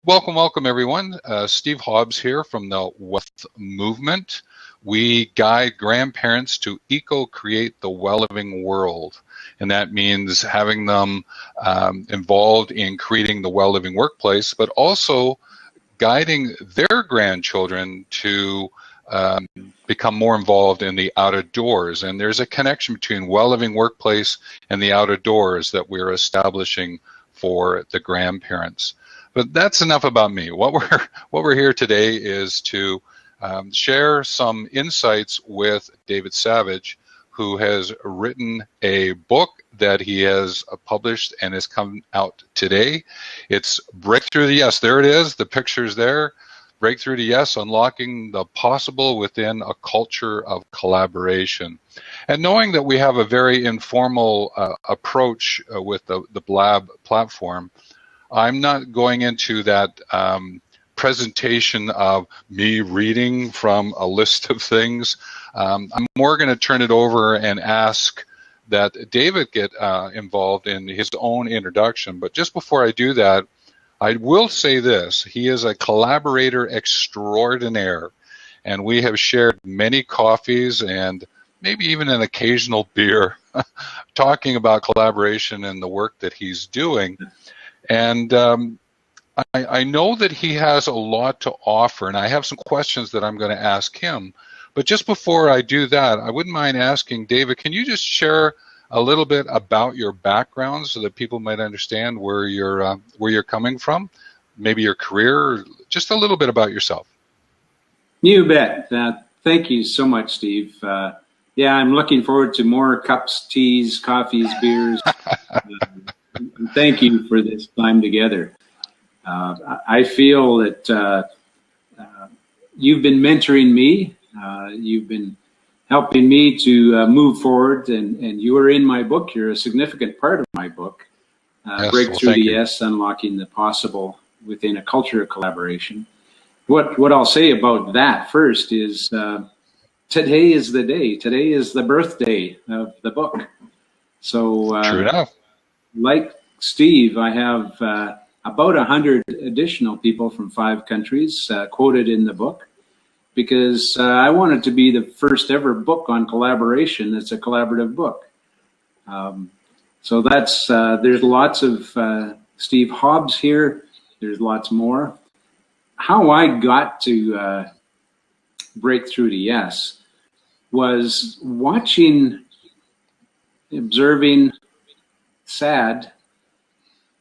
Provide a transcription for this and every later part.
Welcome, welcome everyone. Steve Hobbs here from the Wellth movement. We guide grandparents to eco-create the well-living world. And that means having them involved in creating the well-living workplace, but also guiding their grandchildren to become more involved in the out-of-doors. And there's a connection between well-living workplace and the out-of-doors that we're establishing for the grandparents. But that's enough about me. What we're here today is to share some insights with David Savage, who has written a book that he has published and has come out today. It's Breakthrough to Yes. There it is. The picture's there. Breakthrough to Yes, unlocking the possible within a culture of collaboration. And knowing that we have a very informal approach with the Blab platform, I'm not going into that presentation of me reading from a list of things. I'm more going to turn it over and ask that David get involved in his own introduction. But just before I do that, I will say this. He is a collaborator extraordinaire, and we have shared many coffees and maybe even an occasional beer talking about collaboration and the work that he's doing. And I know that he has a lot to offer, and I have some questions that I'm going to ask him. But just before I do that, I wouldn't mind asking David, can you just share a little bit about your background so that people might understand where you're coming from, maybe your career, just a little bit about yourself? You bet. Thank you so much, Steve. Yeah, I'm looking forward to more cups, teas, coffees, beers. Thank you for this time together. I feel that you've been mentoring me. You've been helping me to move forward, and you are in my book. You're a significant part of my book, Yes, Breakthrough to Yes, Unlocking the Possible Within a Culture of Collaboration. What I'll say about that first is today is the day. Today is the birthday of the book. So True enough. Like Steve, I have about 100 additional people from 5 countries quoted in the book, because I want it to be the first ever book on collaboration that's a collaborative book. So that's there's lots of Steve Hobbs here. There's lots more. How I got to Breakthrough to Yes was watching, observing, sad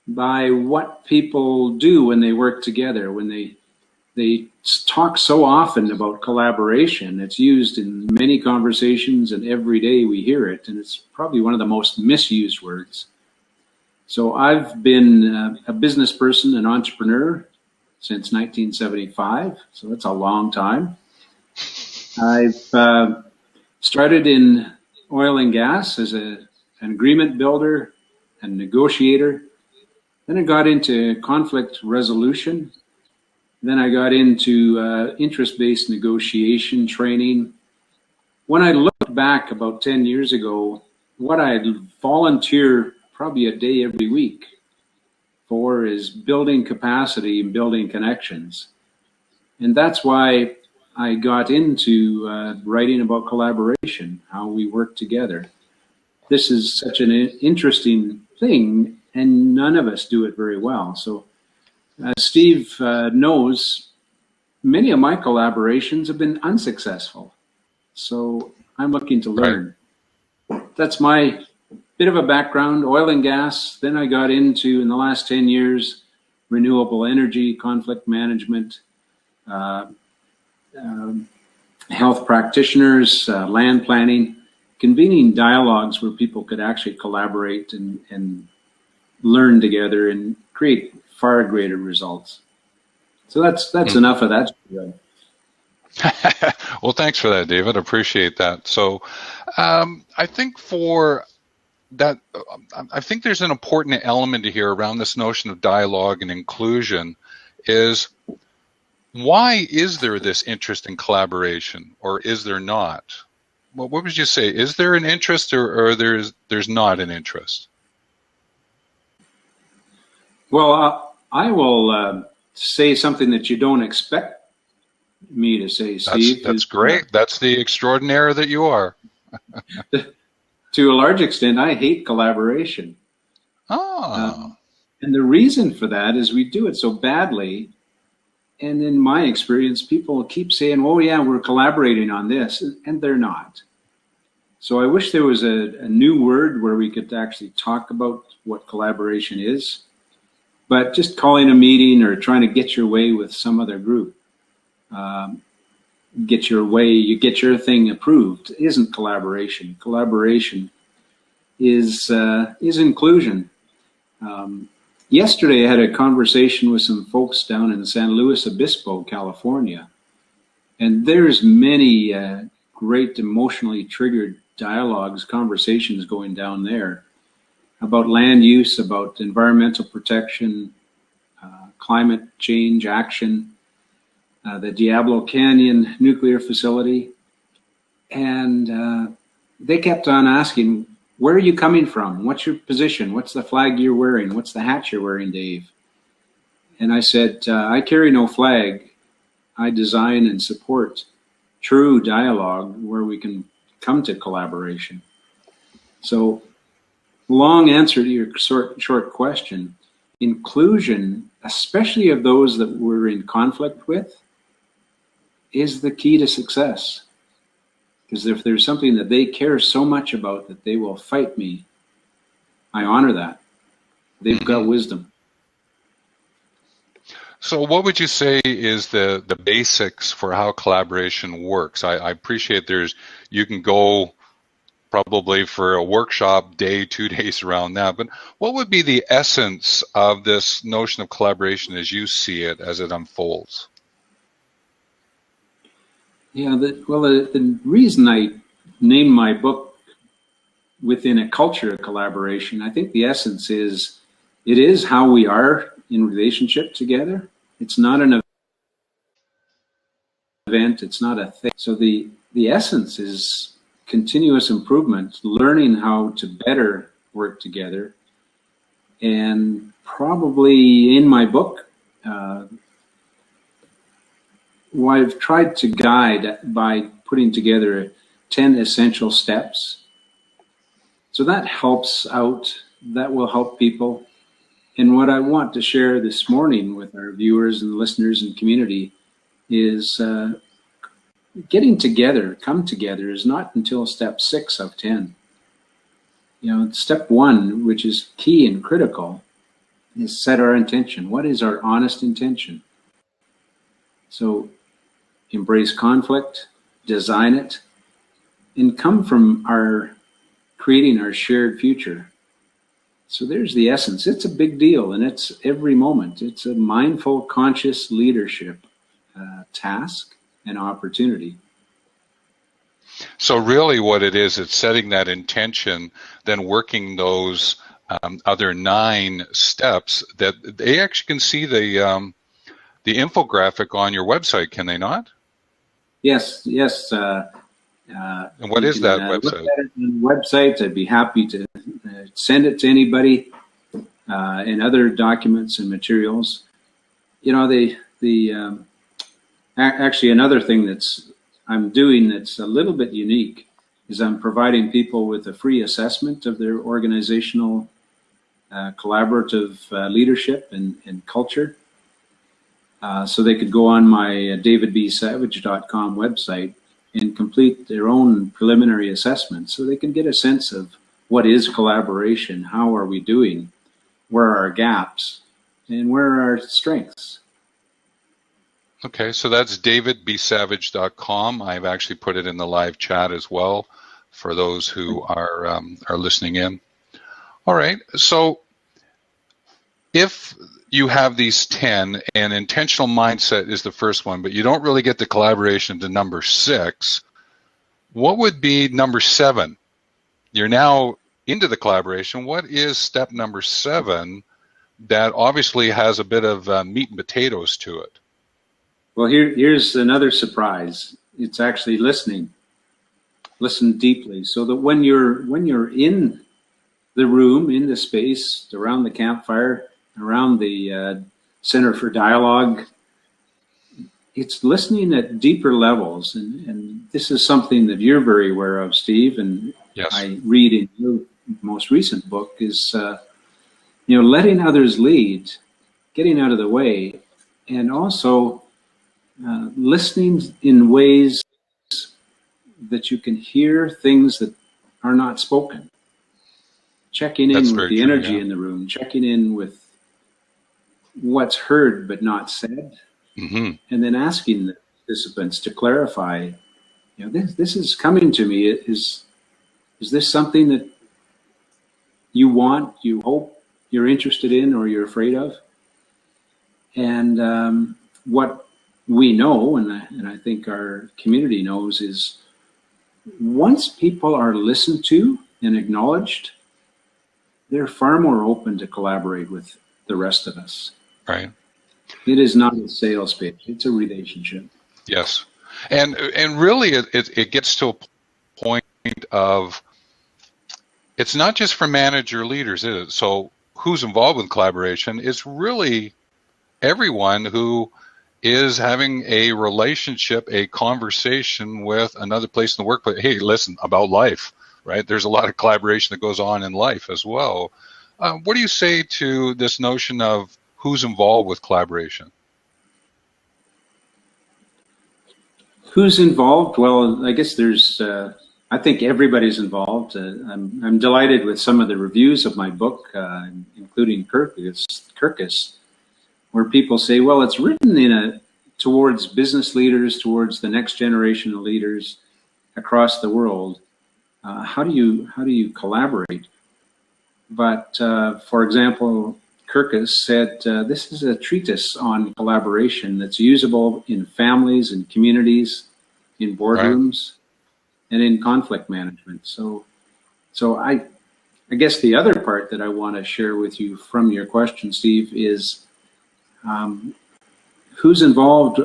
by what people do when they work together, when they talk so often about collaboration. It's used in many conversations, and every day we hear it, and it's probably one of the most misused words. So I've been a business person, an entrepreneur since 1975, so that's a long time. I've started in oil and gas as an agreement builder and negotiator. Then I got into conflict resolution. Then I got into interest-based negotiation training. When I looked back about 10 years ago, what I volunteer probably a day every week for is building capacity and building connections. And that's why I got into writing about collaboration, how we work together. This is such an interesting thing, and none of us do it very well. So as Steve knows, many of my collaborations have been unsuccessful. So I'm looking to learn. Right. That's my bit of a background, oil and gas. Then I got into, in the last 10 years, renewable energy, conflict management, health practitioners, land planning, convening dialogues where people could actually collaborate and learn together and create far greater results. So that's enough of that. Well, thanks for that, David. Appreciate that. So I think for that, I think there's an important element here around this notion of dialogue and inclusion is, why is there this interest in collaboration, or is there not? Well, what would you say? Is there an interest, or there's not an interest? Well, I will say something that you don't expect me to say, Steve. That's great. That's the extraordinaire that you are. To a large extent, I hate collaboration. Oh. And the reason for that is we do it so badly. And in my experience, people keep saying, oh, yeah, we're collaborating on this, and they're not. So I wish there was a new word where we could actually talk about what collaboration is. But just calling a meeting or trying to get your way with some other group, get your way, you get your thing approved, isn't collaboration. Collaboration is inclusion. Yesterday, I had a conversation with some folks down in San Luis Obispo, California, and there's many great emotionally triggered dialogues, conversations going down there about land use, about environmental protection, climate change action, the Diablo Canyon nuclear facility. And they kept on asking, where are you coming from? What's your position? What's the flag you're wearing? What's the hat you're wearing, Dave? And I said, I carry no flag. I design and support true dialogue where we can come to collaboration. So, long answer to your short question, inclusion, especially of those that we're in conflict with, is the key to success. Because if there's something that they care so much about that they will fight me, I honor that. They've got wisdom. So what would you say is the basics for how collaboration works? I appreciate you can go probably for a workshop day, 2 days around that, but what would be the essence of this notion of collaboration as you see it, as it unfolds? Yeah, the reason I named my book Within a Culture of Collaboration, I think the essence is, it is how we are in relationship together. It's not an event, it's not a thing. So the essence is continuous improvement, learning how to better work together. And probably in my book, I've tried to guide by putting together 10 essential steps. So that helps out, that will help people. And what I want to share this morning with our viewers and listeners and community is getting together, come together, is not until step 6 of 10. You know, step 1, which is key and critical, is set our intention. What is our honest intention? So embrace conflict, design it, and come from creating our shared future. So there's the essence. It's a big deal, and it's every moment. It's a mindful, conscious leadership task and opportunity. So really what it is, it's setting that intention, then working those other 9 steps that they actually can see the infographic on your website, can they not? Yes. And what is that website? Website, I'd be happy to send it to anybody, and other documents and materials. You know, actually another thing I'm doing that's a little bit unique is I'm providing people with a free assessment of their organizational collaborative leadership and culture. So they could go on my davidbsavage.com website and complete their own preliminary assessment so they can get a sense of what is collaboration, how are we doing, where are our gaps, and where are our strengths. Okay, so that's davidbsavage.com. I've actually put it in the live chat as well for those who are listening in. All right, so if you have these 10, and intentional mindset is the first one, but you don't really get the collaboration to number 6, what would be number 7? You're now into the collaboration. What is step number 7 that obviously has a bit of meat and potatoes to it? Well, here's another surprise. It's actually listening. Listen deeply, so that when you're in the room, in the space, around the campfire, around the Center for Dialogue. It's listening at deeper levels, and this is something that you're very aware of, Steve, and Yes. I read in your most recent book is, letting others lead, getting out of the way, and also listening in ways that you can hear things that are not spoken. Checking in with the energy in the room, checking in with what's heard but not said, and then asking the participants to clarify, this is coming to me. Is this something that you want, you hope, you're interested in, or you're afraid of? And what we know, and I think our community knows, is once people are listened to and acknowledged, they're far more open to collaborate with the rest of us. Right. It is not a sales pitch; it's a relationship. Yes, and really, it gets to a point of it's not just for manager leaders, is it? So who's involved with collaboration? It's really everyone who is having a relationship, a conversation with another place in the workplace. Hey, listen, about life, right? There's a lot of collaboration that goes on in life as well. What do you say to this notion of who's involved with collaboration? Who's involved? Well, I guess I think everybody's involved. I'm delighted with some of the reviews of my book, including Kirkus, where people say, well, it's written towards business leaders, towards the next generation of leaders across the world. How do you collaborate? But for example, Kirkus said, this is a treatise on collaboration that's usable in families and communities, in boardrooms, and in conflict management. So I guess the other part that I want to share with you from your question, Steve, is who's involved?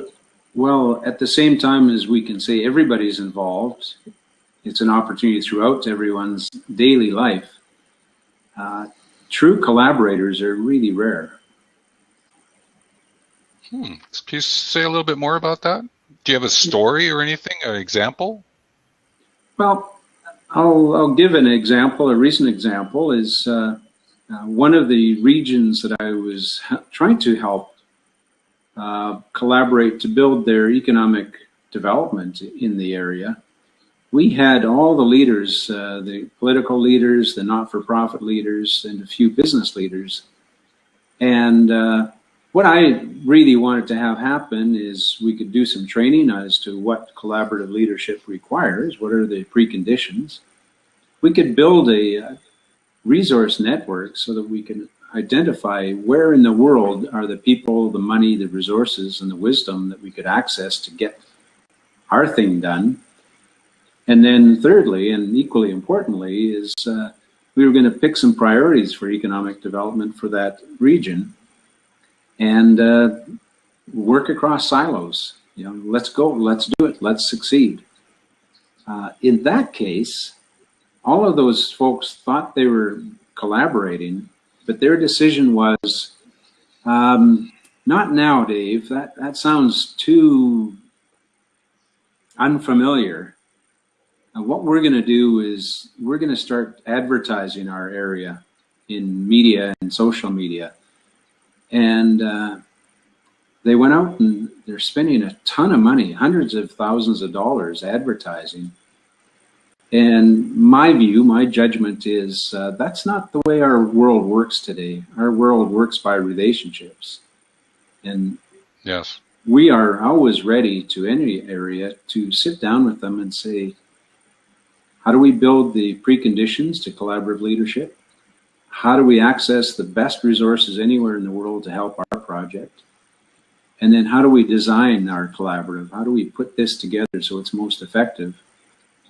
Well, at the same time as we can say everybody's involved, it's an opportunity throughout everyone's daily life. True collaborators are really rare. Can you say a little bit more about that? Do you have a story or anything, an example? Well, I'll give an example. A recent example is one of the regions that I was trying to help collaborate to build their economic development in the area. We had all the leaders, the political leaders, the not-for-profit leaders, and a few business leaders. And what I really wanted to have happen is we could do some training as to what collaborative leadership requires, what are the preconditions. We could build a resource network so that we can identify where in the world are the people, the money, the resources, and the wisdom that we could access to get our thing done. And then thirdly, and equally importantly, is we were going to pick some priorities for economic development for that region and work across silos. Let's go, let's do it, let's succeed. In that case, all of those folks thought they were collaborating, but their decision was, not now, Dave, that sounds too unfamiliar. What we're going to do is we're going to start advertising our area in media and social media. And they went out and they're spending a ton of money, hundreds of thousands of dollars advertising. And my view, my judgment is that's not the way our world works today. Our world works by relationships. And yes, we are always ready to any area to sit down with them and say, how do we build the preconditions to collaborative leadership? How do we access the best resources anywhere in the world to help our project? And then how do we design our collaborative? How do we put this together so it's most effective?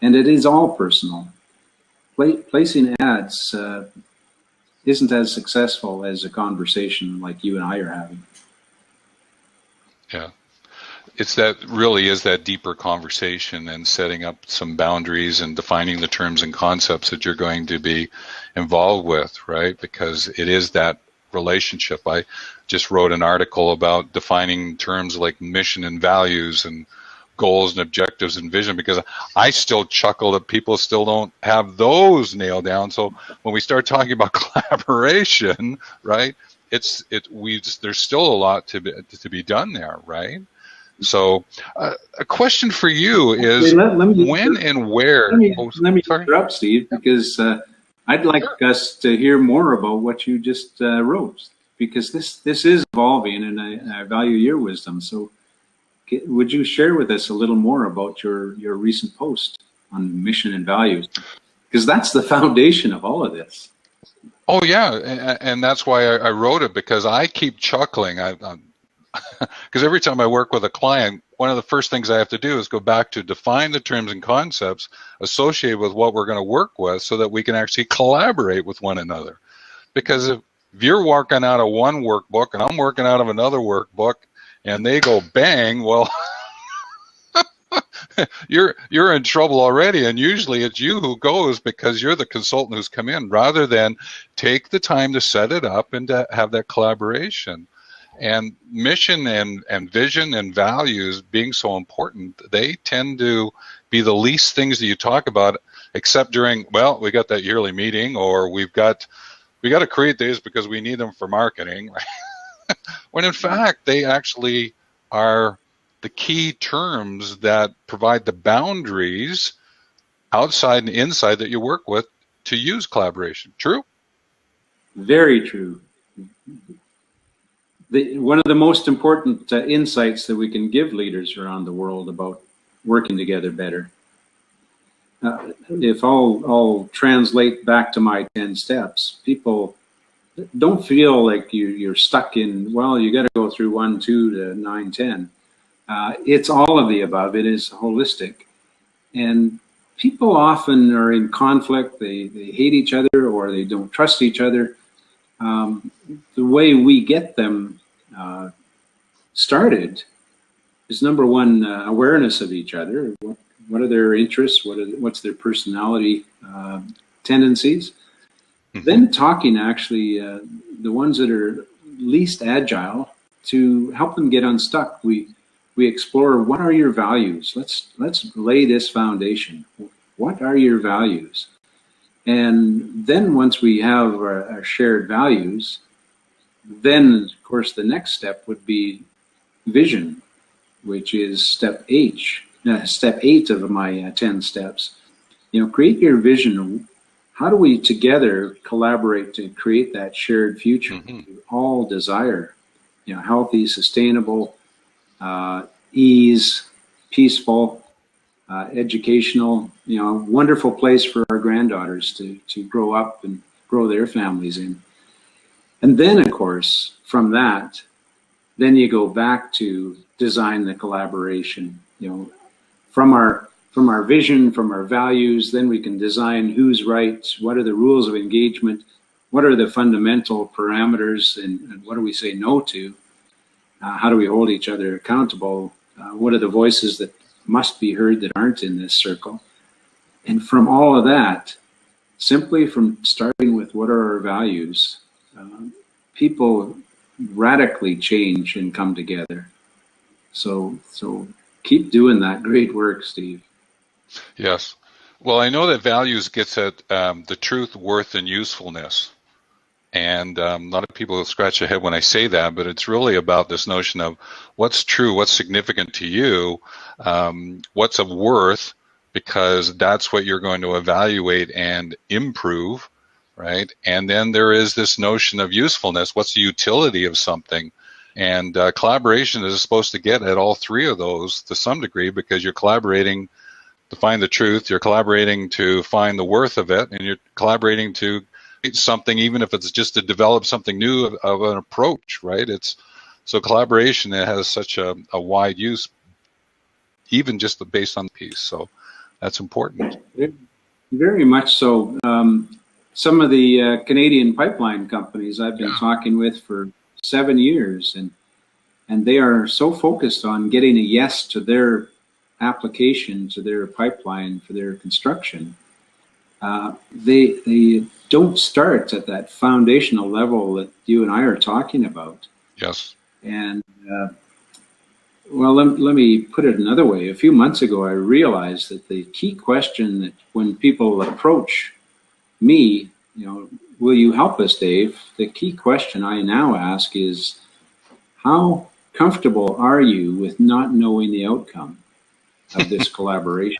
And it is all personal. Placing ads isn't as successful as a conversation like you and I are having. Yeah. Really is that deeper conversation and setting up some boundaries and defining the terms and concepts that you're going to be involved with, right? Because it is that relationship. I just wrote an article about defining terms like mission and values and goals and objectives and vision, because I still chuckle that people still don't have those nailed down. So when we start talking about collaboration, right, there's still a lot to be done there, right? So a question for you is, when and where? Let me interrupt, Steve, because I'd like us to hear more about what you just wrote, because this is evolving, and I value your wisdom. So would you share with us a little more about your recent post on mission and values? Because that's the foundation of all of this. Oh, yeah, and that's why I wrote it, because I keep chuckling. Because every time I work with a client, one of the first things I have to do is go back to define the terms and concepts associated with what we're going to work with, so that we can actually collaborate with one another. Because if you're working out of one workbook and I'm working out of another workbook, and they go bang, well, you're in trouble already. And usually it's you who goes, because you're the consultant who's come in, rather than take the time to set it up and to have that collaboration. And mission and vision and values being so important, they tend to be the least things that you talk about, except during, well, we got that yearly meeting, or we got to create these because we need them for marketing. When in fact, they actually are the key terms that provide the boundaries outside and inside that you work with to use collaboration. True? Very true. One of the most important insights that we can give leaders around the world about working together better. If I'll translate back to my 10 steps, people don't feel like you're stuck in, well, you got to go through 1, 2 to 9, 10. It's all of the above. It is holistic. And people often are in conflict. They hate each other, or they don't trust each other. The way we get them started is, number one, awareness of each other. What are their interests? What's their personality tendencies? Then talking, actually, the ones that are least agile, to help them get unstuck. We explore, what are your values? Let's lay this foundation. What are your values? And then once we have our shared values, then of course the next step would be vision, which is step 8 of my 10 steps. Create your vision. How do we together collaborate to create that shared future we all desire? Healthy, sustainable, ease, peaceful, educational, wonderful place for our granddaughters to grow up and grow their families in. And then, of course, from that, then you go back to design the collaboration. From our vision, from our values, then we can design who's right, what are the rules of engagement, what are the fundamental parameters, and what do we say no to? How do we hold each other accountable? What are the voices that must be heard that aren't in this circle? And from all of that, simply from starting with what are our values, people radically change and come together. So keep doing that great work, Steve. Yes. Well, I know that values gets at the truth, worth, and usefulness. And a lot of people scratch their head when I say that, but it's really about this notion of what's true, what's significant to you, what's of worth, because that's what you're going to evaluate and improve, right? And then there is this notion of usefulness. What's the utility of something? And collaboration is supposed to get at all three of those to some degree, because you're collaborating to find the truth, you're collaborating to find the worth of it, and you're collaborating to something, even if it's just to develop something new of an approach, right? So collaboration, it has such a wide use, even just based on the piece. So that's important. Very much so. Some of the Canadian pipeline companies I've been talking with for 7 years, and they are so focused on getting a yes to their application, to their pipeline for their construction. They don't start at that foundational level that you and I are talking about. Yes. And well, let me put it another way. A few months ago, I realized that the key question that when people approach me, will you help us, Dave? The key question I now ask is, how comfortable are you with not knowing the outcome of this collaboration?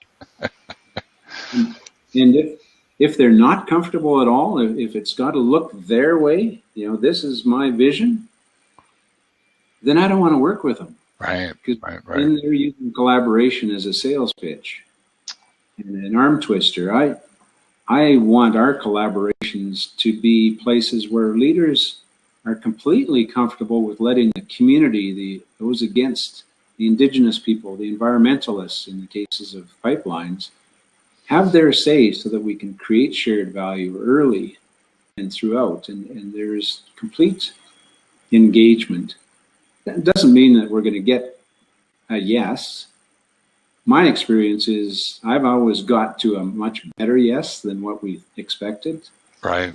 And if they're not comfortable at all, if it's got to look their way, this is my vision, then I don't want to work with them. Right. Then they're using collaboration as a sales pitch and an arm twister. I want our collaborations to be places where leaders are completely comfortable with letting the community, those against the indigenous people, the environmentalists in the cases of pipelines, have their say so that we can create shared value early and throughout. And there's complete engagement. That doesn't mean that we're going to get a yes. My experience is I've always got to a much better yes than what we expected. Right.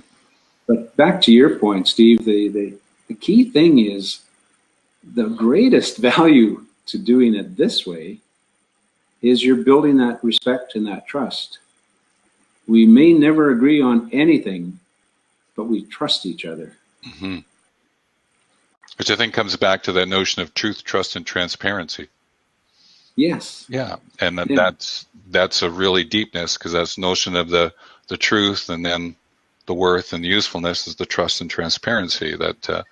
But back to your point, Steve, the key thing is the greatest value to doing it this way is you're building that respect and that trust. We may never agree on anything, but we trust each other. Mm-hmm. Which I think comes back to that notion of truth, trust, and transparency. Yes. Yeah, and that's a really deepness, because that's notion of the truth, and then the worth and the usefulness is the trust and transparency that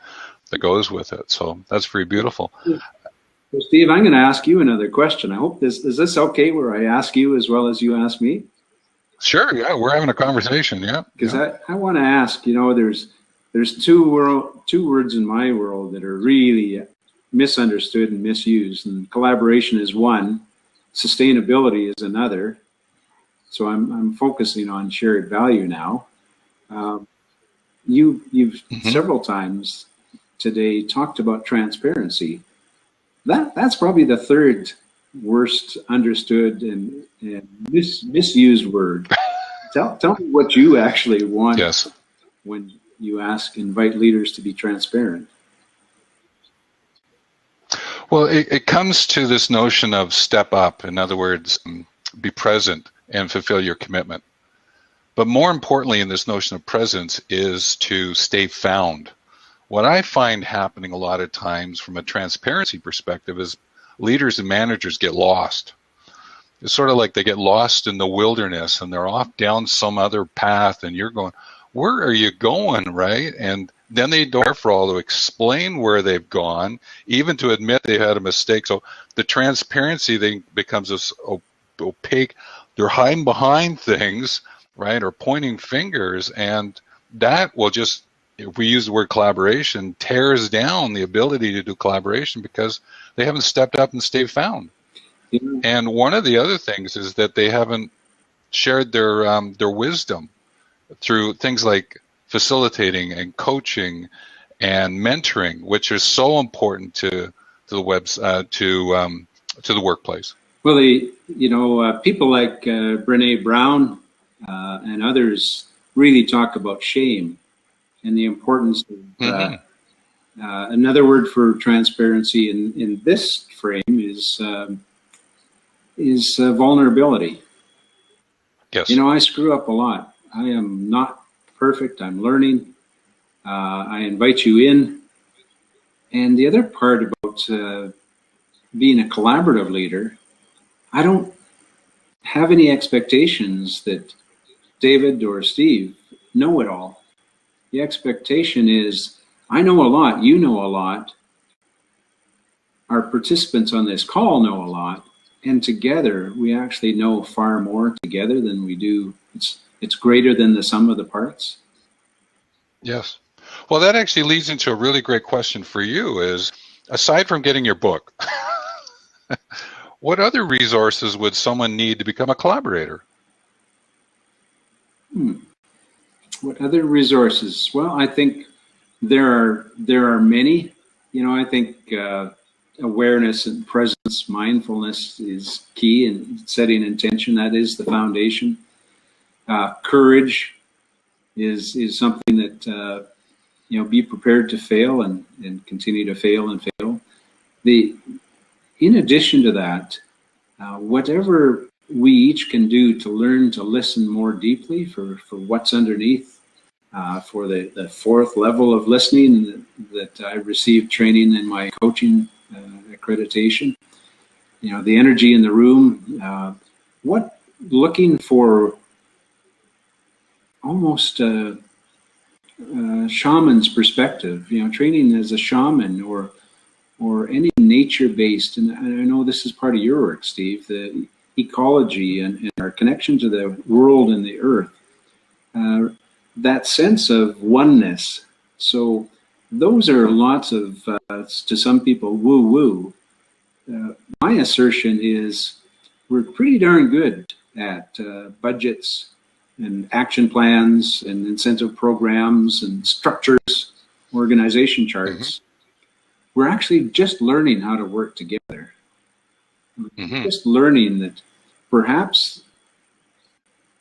goes with it. So that's pretty beautiful. Well, Steve, I'm going to ask you another question. I hope is this okay where I ask you as well as you ask me? Sure. Yeah, we're having a conversation. Yeah. Because I want to ask. There's two words in my world that are really misunderstood and misused, and collaboration is one, sustainability is another. So I'm focusing on shared value now. You've Mm-hmm. several times today talked about transparency. That's probably the third worst understood and misused word. Tell me what you actually want. Yes. When you invite leaders to be transparent. Well, it comes to this notion of step up. In other words, be present and fulfill your commitment. But more importantly in this notion of presence is to stay found. What I find happening a lot of times from a transparency perspective is leaders and managers get lost. It's sort of like they get lost in the wilderness and they're off down some other path, and you're going, where are you going, right? And then they don't care for all to explain where they've gone, even to admit they had a mistake. So the transparency thing becomes this opaque. They're hiding behind things, right, or pointing fingers, and that will just, if we use the word collaboration, tears down the ability to do collaboration because they haven't stepped up and stayed found. Yeah. And one of the other things is that they haven't shared their wisdom through things like facilitating and coaching and mentoring, which is so important to the workplace. Well, people like Brene Brown and others really talk about shame and the importance of Mm-hmm. Another word for transparency in this frame is vulnerability. Yes. I screw up a lot. I am not perfect. I'm learning. I invite you in. And the other part about being a collaborative leader, I don't have any expectations that David or Steve know it all. The expectation is, I know a lot, you know a lot, our participants on this call know a lot, and together we actually know far more together than we do. It's greater than the sum of the parts. Yes. Well, that actually leads into a really great question for you is, aside from getting your book, what other resources would someone need to become a collaborator? What other resources? Well, I think there are many. I think awareness and presence, mindfulness is key in setting intention. That is the foundation. Courage, is something that be prepared to fail and continue to fail and fail. In addition to that, whatever we each can do to learn to listen more deeply for what's underneath, for the fourth level of listening that I received training in my coaching accreditation, the energy in the room, looking for almost shaman's perspective, training as a shaman or any nature-based, and I know this is part of your work, Steve, the ecology and our connection to the world and the earth, that sense of oneness. So those are lots of, to some people, woo-woo. My assertion is we're pretty darn good at budgets and action plans and incentive programs and structures, organization charts. Mm-hmm. We're actually just learning how to work together. Mm-hmm. Just learning that perhaps,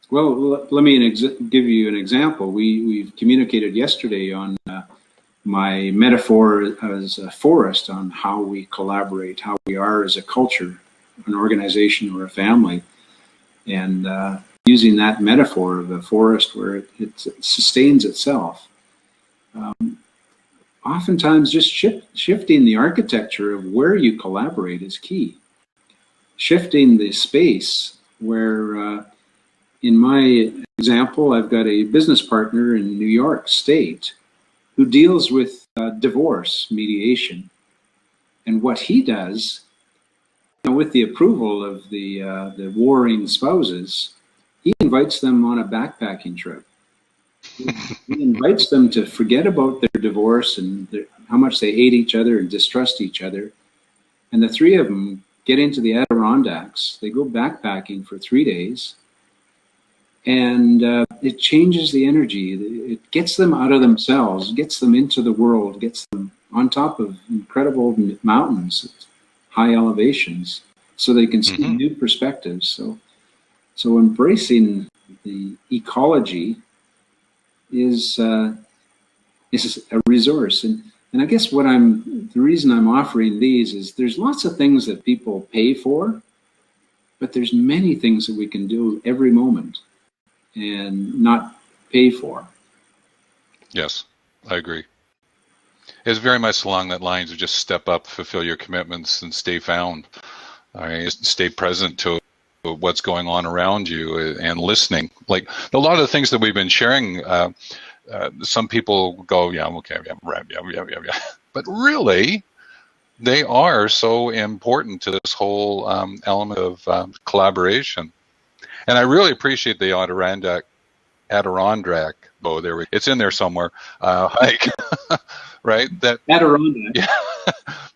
well, let me give you an example. We've communicated yesterday on my metaphor as a forest, on how we collaborate, how we are as a culture, an organization, or a family. And using that metaphor of a forest where it sustains itself. Oftentimes just shifting the architecture of where you collaborate is key. Shifting the space where, in my example, I've got a business partner in New York State who deals with divorce mediation. And what he does, with the approval of the warring spouses, he invites them on a backpacking trip. He invites them to forget about their divorce and how much they hate each other and distrust each other. And the three of them get into the Adirondacks. They go backpacking for 3 days. And it changes the energy. It gets them out of themselves, gets them into the world, gets them on top of incredible mountains, high elevations, so they can see mm-hmm. new perspectives. So embracing the ecology is a resource. And I guess the reason I'm offering these is there's lots of things that people pay for, but there's many things that we can do every moment and not pay for. Yes, I agree. It's very much along that lines of just step up, fulfill your commitments, and stay found. Stay present to what's going on around you and listening. Like a lot of the things that we've been sharing, some people go, yeah, okay, yeah. But really, they are so important to this whole element of collaboration. And I really appreciate the Adirondack bow. It's in there somewhere. Hike, right? That Adirondack. Yeah,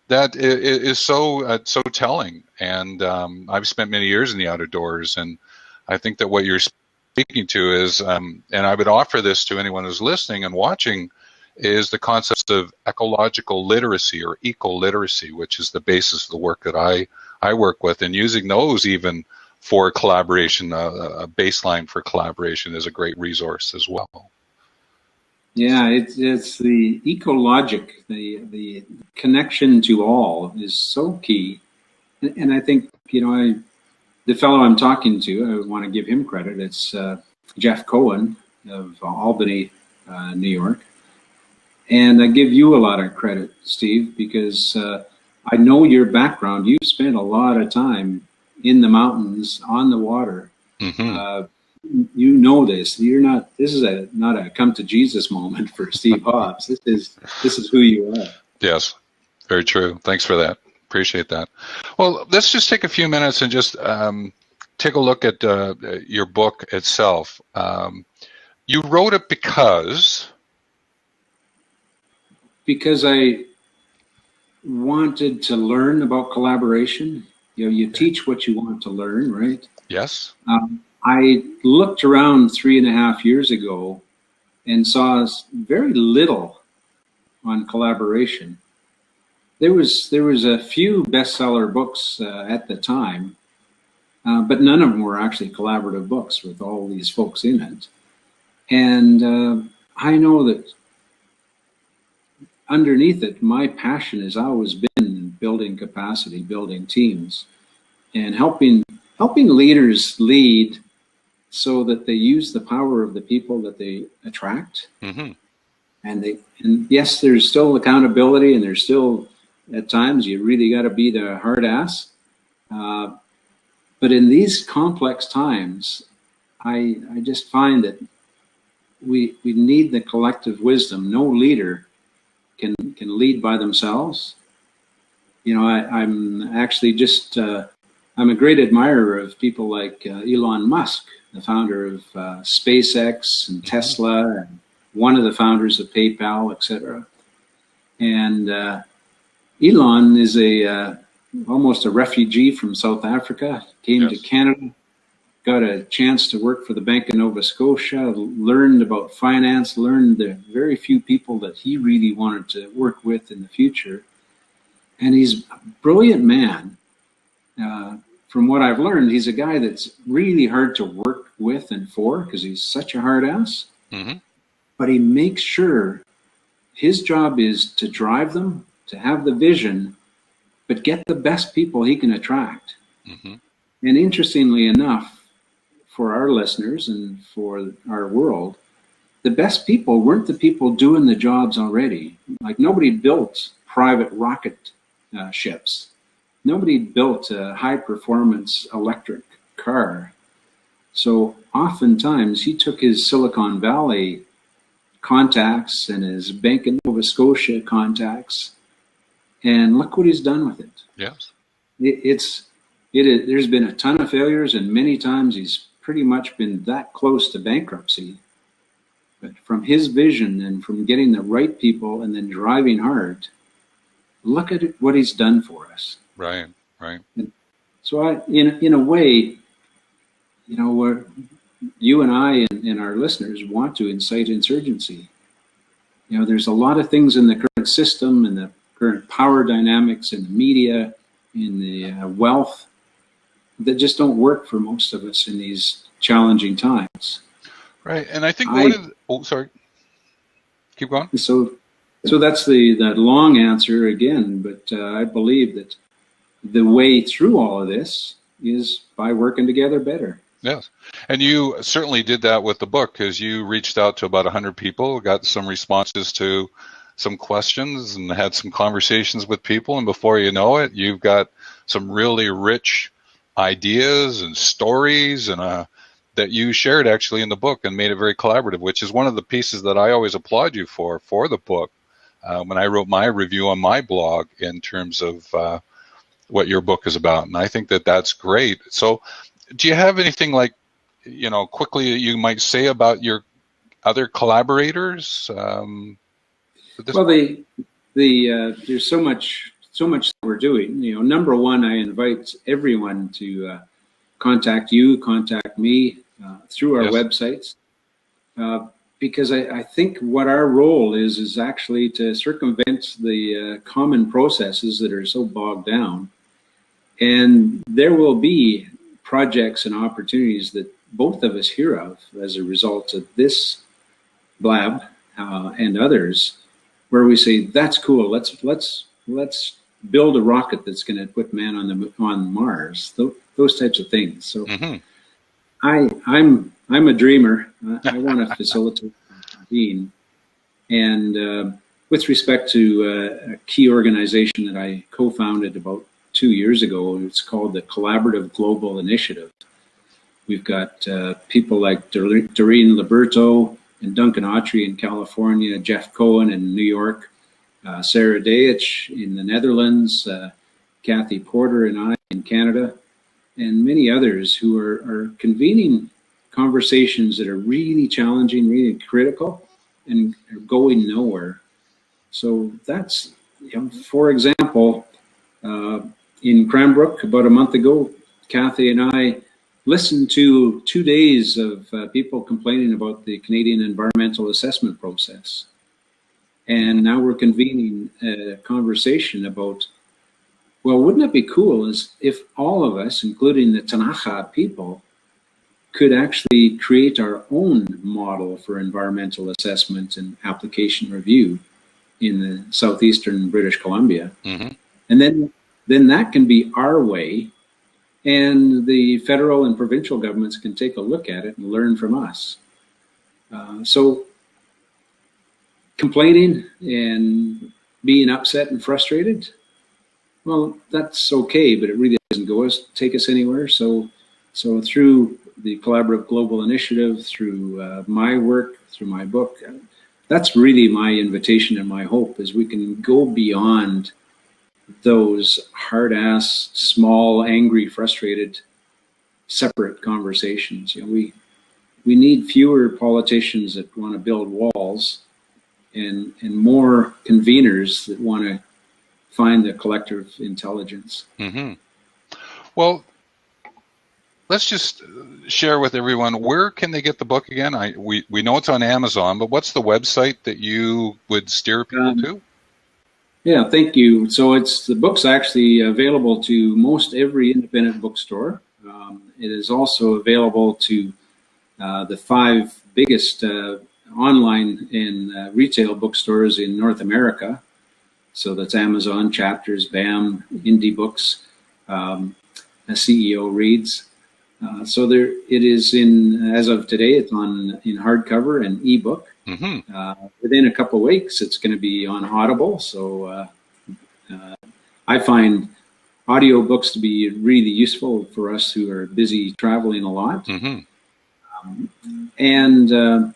that is so telling. And I've spent many years in the outdoors, and I think that what you're speaking to is, and I would offer this to anyone who's listening and watching, is the concept of ecological literacy or eco-literacy, which is the basis of the work that I work with, and using those even for collaboration, a baseline for collaboration is a great resource as well. Yeah, it's the ecologic, the connection to all is so key. And I think, the fellow I'm talking to, I want to give him credit. It's Jeff Cohen of Albany, New York. And I give you a lot of credit, Steve, because I know your background. You've spent a lot of time in the mountains, on the water. Mm-hmm. You know this. This is not a come to Jesus moment for Steve Hobbs. This is who you are. Yes, very true. Thanks for that. Appreciate that. Well, let's just take a few minutes and just take a look at your book itself. You wrote it because I wanted to learn about collaboration. You teach what you want to learn, right? Yes. I looked around 3.5 years ago and saw very little on collaboration. There was a few bestseller books at the time, but none of them were actually collaborative books with all these folks in it. And I know that underneath it, my passion has always been building capacity, building teams, and helping leaders lead so that they use the power of the people that they attract. Mm-hmm. And yes, there's still accountability, and there's still at times you really got to be the hard ass. But in these complex times, I just find that we need the collective wisdom. No leader can lead by themselves. You know, I'm actually just I'm a great admirer of people like Elon Musk, the founder of SpaceX and Tesla, and one of the founders of PayPal, etc. And Elon is almost a refugee from South Africa, came to Canada, got a chance to work for the Bank of Nova Scotia, learned about finance, learned the very few people that he really wanted to work with in the future. And he's a brilliant man. From what I've learned, he's a guy that's really hard to work with and for because he's such a hard ass. Mm-hmm. But he makes sure his job is to drive them, to have the vision, but get the best people he can attract. Mm-hmm. And interestingly enough, for our listeners and for our world, the best people weren't the people doing the jobs already. Like nobody built private rocket ships. Nobody built a high-performance electric car. So oftentimes he took his Silicon Valley contacts and his Bank of Nova Scotia contacts, and look what he's done with it. Yes. There's been a ton of failures, and many times he's pretty much been that close to bankruptcy. But from his vision and from getting the right people and then driving hard, look at what he's done for us. Right, right. So in a way, you know, you and I and our listeners want to incite insurgency. You know, there's a lot of things in the current system and the current power dynamics in the media, in the wealth, that just don't work for most of us in these challenging times. Right, and I think sorry, keep going. So that's that long answer again, but I believe that the way through all of this is by working together better. Yes, and you certainly did that with the book because you reached out to about 100 people, got some responses to some questions, and had some conversations with people, and before you know it, you've got some really rich ideas and stories and that you shared actually in the book and made it very collaborative, which is one of the pieces that I always applaud you for the book. When I wrote my review on my blog in terms of what your book is about, and I think that that's great. So do you have anything like, you know, quickly that you might say about your other collaborators? Well, there's so much that we're doing. You know, number one, I invite everyone to contact me through our websites, because I think what our role is actually to circumvent the common processes that are so bogged down. And there will be projects and opportunities that both of us hear of as a result of this Blab and others, where we say, that's cool, let's build a rocket that's going to put man on Mars, those types of things. So I'm a dreamer. I want to facilitate being. And with respect to a key organization that I co-founded about 2 years ago, it's called the Collaborative Global Initiative. We've got people like Doreen Liberto and Duncan Autry in California, Jeff Cohen in New York, Sarah Deitch in the Netherlands, Kathy Porter and I in Canada, and many others who are convening conversations that are really challenging, really critical, and are going nowhere. So that's, you know, for example, in Cranbrook about a month ago, Kathy and I listened to 2 days of people complaining about the Canadian environmental assessment process. And now we're convening a conversation about, well, wouldn't it be cool if all of us, including the Tanakha people, could actually create our own model for environmental assessment and application review in the southeastern British Columbia. Mm-hmm. And then that can be our way, and the federal and provincial governments can take a look at it and learn from us. So complaining and being upset and frustrated, well, that's okay, but it really doesn't take us anywhere. So through the Collaborative Global Initiative, through my work, through my book, that's really my invitation and my hope, is we can go beyond those hard-ass, small, angry, frustrated, separate conversations. We need fewer politicians that want to build walls, and more conveners that want to find the collective intelligence. Mm-hmm. Well, let's just share with everyone, where can they get the book again? We know it's on Amazon, but what's the website that you would steer people to? Yeah, thank you. So the book's actually available to most every independent bookstore. It is also available to the 5 biggest online and retail bookstores in North America. So that's Amazon, Chapters, BAM, Indie Books, CEO Reads. So it is as of today, it's in hardcover and ebook. Mm-hmm. Within a couple of weeks, it's going to be on Audible. So I find audiobooks to be really useful for us who are busy traveling a lot. Mm-hmm. And at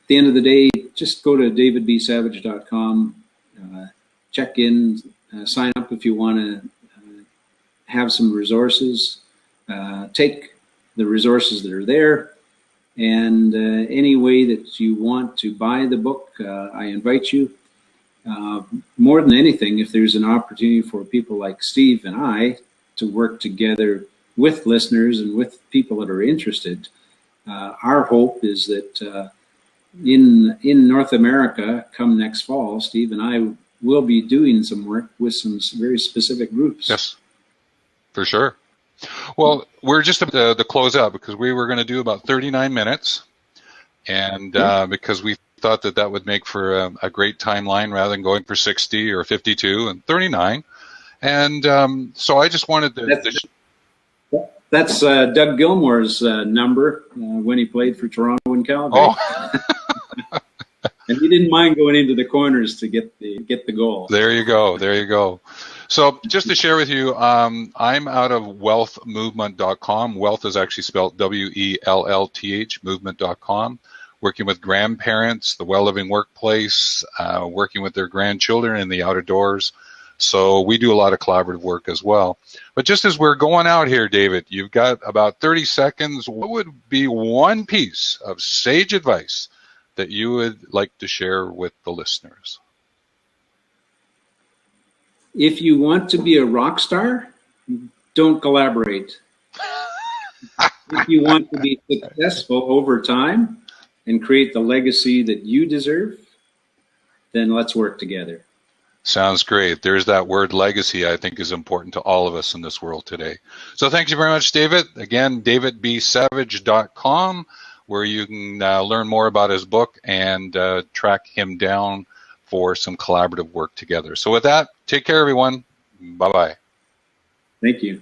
the end of the day, just go to davidbsavage.com, check in, sign up if you want to have some resources, take the resources that are there, and any way that you want to buy the book, I invite you. More than anything, if there's an opportunity for people like Steve and I to work together with listeners and with people that are interested, our hope is that in North America, come next fall, Steve and I will be doing some work with some very specific groups. Yes, for sure. Well, we're just about to close out, because we were going to do about 39 minutes, and because we thought that would make for a great timeline rather than going for 60 or 52 and 39. And so I just wanted to... That's Doug Gilmour's number when he played for Toronto and Calgary. Oh. And he didn't mind going into the corners to get the goal. There you go. There you go. So just to share with you, I'm out of wellthmovement.com. Wellth is actually spelled W-E-L-L-T-H, movement.com. Working with grandparents, the well-living workplace, working with their grandchildren in the outdoors. So we do a lot of collaborative work as well. But just as we're going out here, David, you've got about 30 seconds. What would be one piece of sage advice that you would like to share with the listeners? If you want to be a rock star, don't collaborate. If you want to be successful over time and create the legacy that you deserve, then let's work together. Sounds great. There's that word legacy, I think, is important to all of us in this world today. So thank you very much, David. Again, davidbsavage.com, where you can learn more about his book and track him down for some collaborative work together. So with that, take care, everyone. Bye-bye. Thank you.